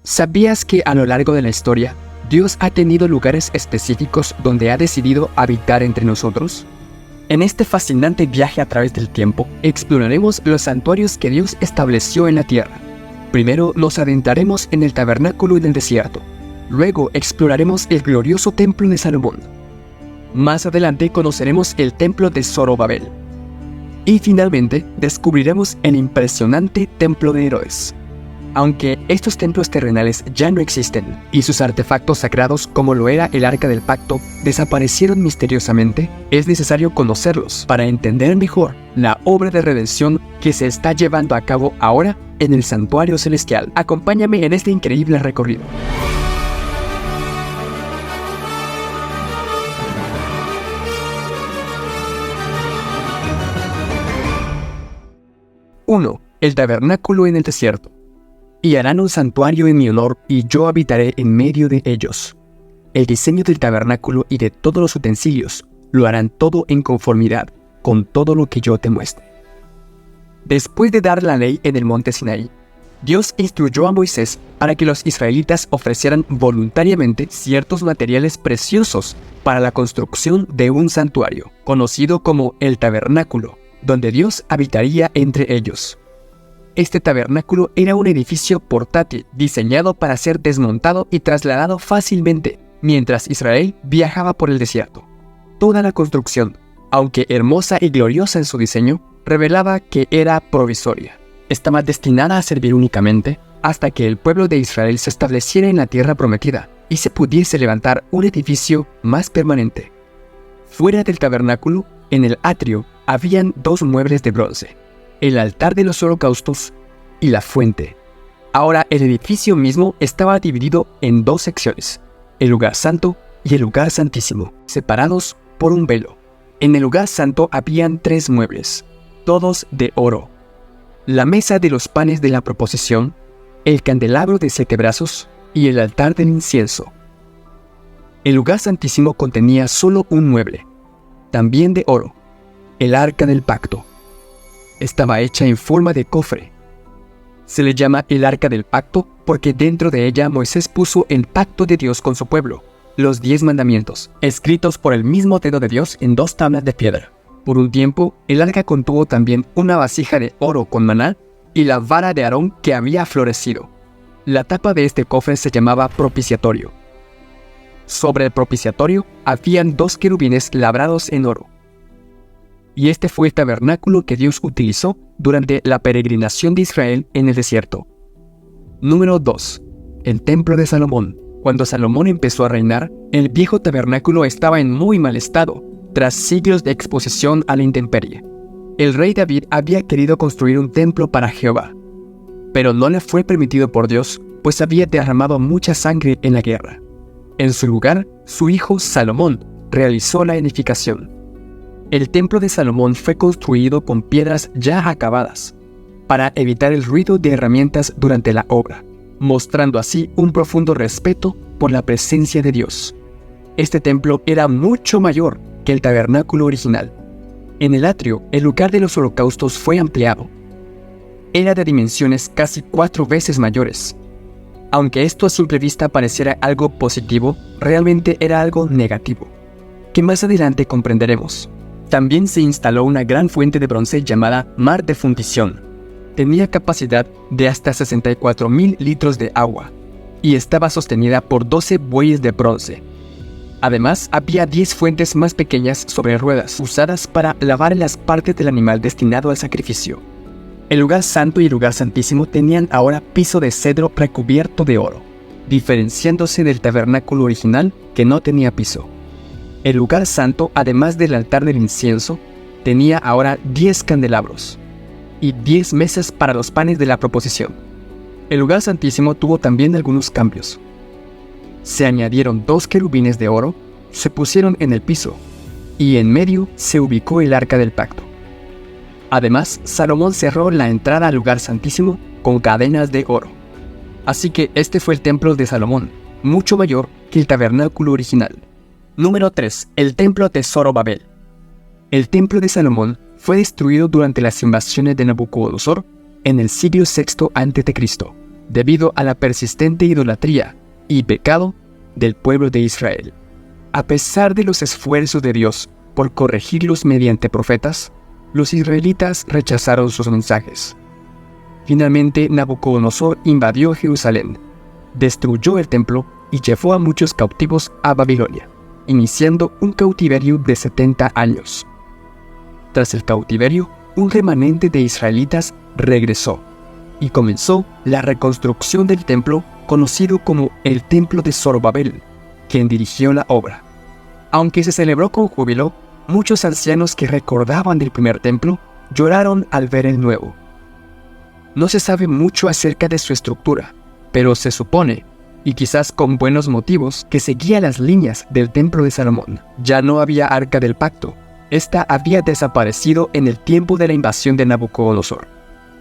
¿Sabías que a lo largo de la historia, Dios ha tenido lugares específicos donde ha decidido habitar entre nosotros? En este fascinante viaje a través del tiempo, exploraremos los santuarios que Dios estableció en la tierra. Primero nos adentraremos en el tabernáculo en el desierto. Luego exploraremos el glorioso templo de Salomón. Más adelante conoceremos el templo de Zorobabel. Y finalmente descubriremos el impresionante templo de Herodes. Aunque estos templos terrenales ya no existen y sus artefactos sagrados, como lo era el Arca del Pacto, desaparecieron misteriosamente, es necesario conocerlos para entender mejor la obra de redención que se está llevando a cabo ahora en el Santuario Celestial. Acompáñame en este increíble recorrido. ¡1! El tabernáculo en el desierto. Y harán un santuario en mi honor, y yo habitaré en medio de ellos. El diseño del tabernáculo y de todos los utensilios lo harán todo en conformidad con todo lo que yo te muestre. Después de dar la ley en el monte Sinaí, Dios instruyó a Moisés para que los israelitas ofrecieran voluntariamente ciertos materiales preciosos para la construcción de un santuario, conocido como el tabernáculo, donde Dios habitaría entre ellos. Este tabernáculo era un edificio portátil diseñado para ser desmontado y trasladado fácilmente mientras Israel viajaba por el desierto. Toda la construcción, aunque hermosa y gloriosa en su diseño, revelaba que era provisoria. Estaba destinada a servir únicamente hasta que el pueblo de Israel se estableciera en la tierra prometida y se pudiese levantar un edificio más permanente. Fuera del tabernáculo, en el atrio, habían dos muebles de bronce: el altar de los holocaustos y la fuente. Ahora el edificio mismo estaba dividido en dos secciones, el lugar santo y el lugar santísimo, separados por un velo. En el lugar santo habían tres muebles, todos de oro: la mesa de los panes de la proposición, el candelabro de 7 brazos y el altar del incienso. El lugar santísimo contenía solo un mueble, también de oro: el arca del pacto. Estaba hecha en forma de cofre. Se le llama el arca del pacto porque dentro de ella Moisés puso el pacto de Dios con su pueblo, los 10 mandamientos, escritos por el mismo dedo de Dios en 2 tablas de piedra. Por un tiempo, el arca contuvo también una vasija de oro con maná y la vara de Aarón que había florecido. La tapa de este cofre se llamaba propiciatorio. Sobre el propiciatorio habían 2 querubines labrados en oro. Y este fue el tabernáculo que Dios utilizó durante la peregrinación de Israel en el desierto. Número 2. El templo de Salomón. Cuando Salomón empezó a reinar, el viejo tabernáculo estaba en muy mal estado, tras siglos de exposición a la intemperie. El rey David había querido construir un templo para Jehová, pero no le fue permitido por Dios, pues había derramado mucha sangre en la guerra. En su lugar, su hijo Salomón realizó la edificación. El templo de Salomón fue construido con piedras ya acabadas, para evitar el ruido de herramientas durante la obra, mostrando así un profundo respeto por la presencia de Dios. Este templo era mucho mayor que el tabernáculo original. En el atrio, el lugar de los holocaustos fue ampliado. Era de dimensiones casi 4 veces mayores. Aunque esto a simple vista pareciera algo positivo, realmente era algo negativo, que más adelante comprenderemos. También se instaló una gran fuente de bronce llamada Mar de Fundición. Tenía capacidad de hasta 64,000 litros de agua y estaba sostenida por 12 bueyes de bronce. Además, había 10 fuentes más pequeñas sobre ruedas usadas para lavar las partes del animal destinado al sacrificio. El lugar santo y el lugar santísimo tenían ahora piso de cedro recubierto de oro, diferenciándose del tabernáculo original que no tenía piso. El lugar santo, además del altar del incienso, tenía ahora 10 candelabros y 10 mesas para los panes de la proposición. El lugar santísimo tuvo también algunos cambios. Se añadieron 2 querubines de oro, se pusieron en el piso, y en medio se ubicó el arca del pacto. Además, Salomón cerró la entrada al lugar santísimo con cadenas de oro. Así que este fue el templo de Salomón, mucho mayor que el tabernáculo original. Número 3. El templo de Zorobabel. El templo de Salomón fue destruido durante las invasiones de Nabucodonosor en el siglo VI a.C. debido a la persistente idolatría y pecado del pueblo de Israel. A pesar de los esfuerzos de Dios por corregirlos mediante profetas, los israelitas rechazaron sus mensajes. Finalmente, Nabucodonosor invadió Jerusalén, destruyó el templo y llevó a muchos cautivos a Babilonia, iniciando un cautiverio de 70 años. Tras el cautiverio, un remanente de israelitas regresó y comenzó la reconstrucción del templo conocido como el Templo de Zorobabel, quien dirigió la obra. Aunque se celebró con júbilo, muchos ancianos que recordaban del primer templo lloraron al ver el nuevo. No se sabe mucho acerca de su estructura, pero se supone, y quizás con buenos motivos, que seguía las líneas del templo de Salomón. Ya no había arca del pacto. Esta había desaparecido en el tiempo de la invasión de Nabucodonosor.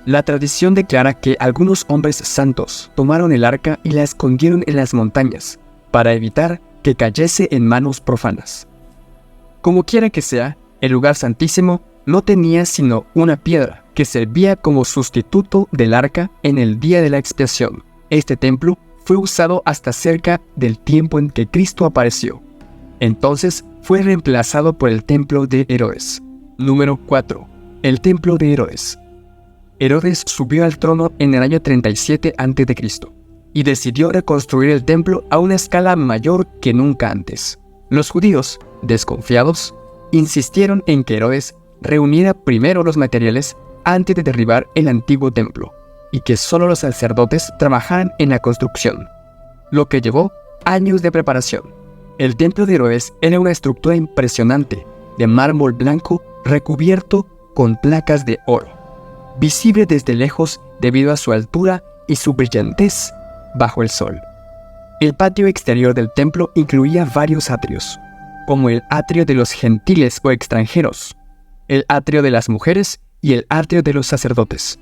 La tradición declara que algunos hombres santos tomaron el arca y la escondieron en las montañas, para evitar que cayese en manos profanas. Como quiera que sea, el lugar santísimo no tenía sino una piedra que servía como sustituto del arca en el día de la expiación. Este templo fue usado hasta cerca del tiempo en que Cristo apareció. Entonces fue reemplazado por el templo de Herodes. Número 4. El templo de Herodes. Herodes subió al trono en el año 37 a.C. y decidió reconstruir el templo a una escala mayor que nunca antes. Los judíos, desconfiados, insistieron en que Herodes reuniera primero los materiales antes de derribar el antiguo templo, y que solo los sacerdotes trabajaran en la construcción, lo que llevó años de preparación. El templo de Herodes era una estructura impresionante, de mármol blanco recubierto con placas de oro, visible desde lejos debido a su altura y su brillantez bajo el sol. El patio exterior del templo incluía varios atrios, como el atrio de los gentiles o extranjeros, el atrio de las mujeres y el atrio de los sacerdotes.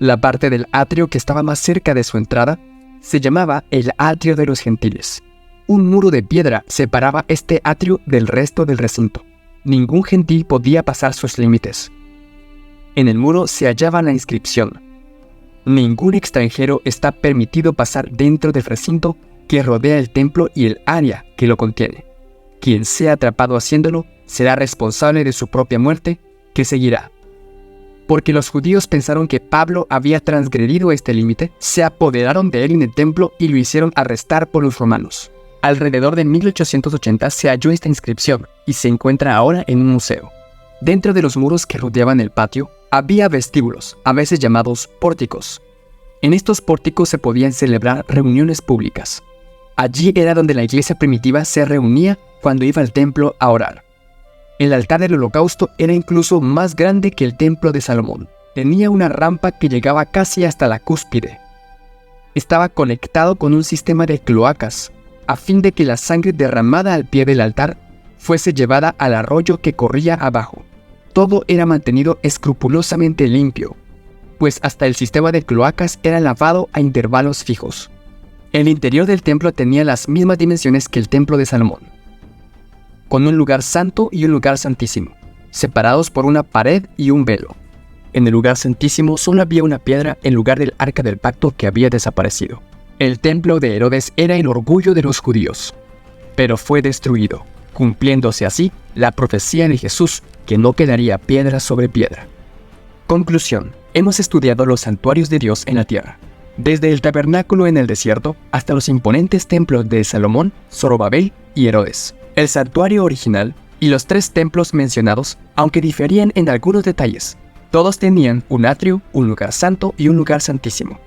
La parte del atrio que estaba más cerca de su entrada se llamaba el atrio de los gentiles. Un muro de piedra separaba este atrio del resto del recinto. Ningún gentil podía pasar sus límites. En el muro se hallaba la inscripción: ningún extranjero está permitido pasar dentro del recinto que rodea el templo y el área que lo contiene. Quien sea atrapado haciéndolo será responsable de su propia muerte, que seguirá. Porque los judíos pensaron que Pablo había transgredido este límite, se apoderaron de él en el templo y lo hicieron arrestar por los romanos. Alrededor de 1880 se halló esta inscripción y se encuentra ahora en un museo. Dentro de los muros que rodeaban el patio, había vestíbulos, a veces llamados pórticos. En estos pórticos se podían celebrar reuniones públicas. Allí era donde la iglesia primitiva se reunía cuando iba al templo a orar. El altar del holocausto era incluso más grande que el templo de Salomón. Tenía una rampa que llegaba casi hasta la cúspide. Estaba conectado con un sistema de cloacas, a fin de que la sangre derramada al pie del altar fuese llevada al arroyo que corría abajo. Todo era mantenido escrupulosamente limpio, pues hasta el sistema de cloacas era lavado a intervalos fijos. El interior del templo tenía las mismas dimensiones que el templo de Salomón, con un lugar santo y un lugar santísimo, separados por una pared y un velo. En el lugar santísimo solo había una piedra en lugar del arca del pacto que había desaparecido. El templo de Herodes era el orgullo de los judíos, pero fue destruido, cumpliéndose así la profecía de Jesús, que no quedaría piedra sobre piedra. Conclusión: hemos estudiado los santuarios de Dios en la tierra, desde el tabernáculo en el desierto hasta los imponentes templos de Salomón, Zorobabel y Herodes. El santuario original y los 3 templos mencionados, aunque diferían en algunos detalles, todos tenían un atrio, un lugar santo y un lugar santísimo.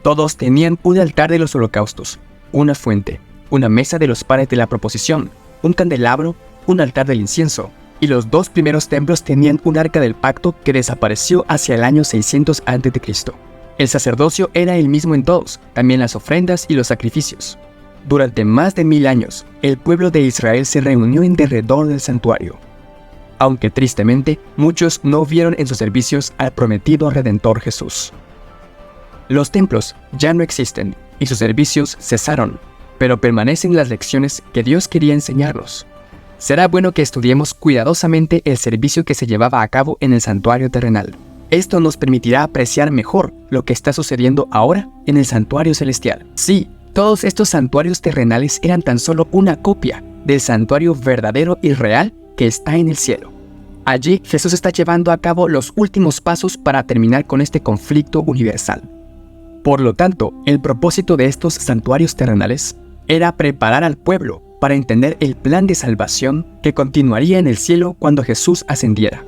Todos tenían un altar de los holocaustos, una fuente, una mesa de los panes de la proposición, un candelabro, un altar del incienso, y los 2 primeros templos tenían un arca del pacto que desapareció hacia el año 600 a.C. El sacerdocio era el mismo en todos, también las ofrendas y los sacrificios. Durante más de 1000 años, el pueblo de Israel se reunió en derredor del santuario, aunque tristemente muchos no vieron en sus servicios al prometido Redentor Jesús. Los templos ya no existen y sus servicios cesaron, pero permanecen las lecciones que Dios quería enseñarnos. Será bueno que estudiemos cuidadosamente el servicio que se llevaba a cabo en el santuario terrenal. Esto nos permitirá apreciar mejor lo que está sucediendo ahora en el santuario celestial. Sí, todos estos santuarios terrenales eran tan solo una copia del santuario verdadero y real que está en el cielo. Allí Jesús está llevando a cabo los últimos pasos para terminar con este conflicto universal. Por lo tanto, el propósito de estos santuarios terrenales era preparar al pueblo para entender el plan de salvación que continuaría en el cielo cuando Jesús ascendiera.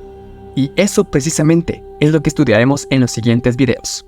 Y eso precisamente es lo que estudiaremos en los siguientes videos.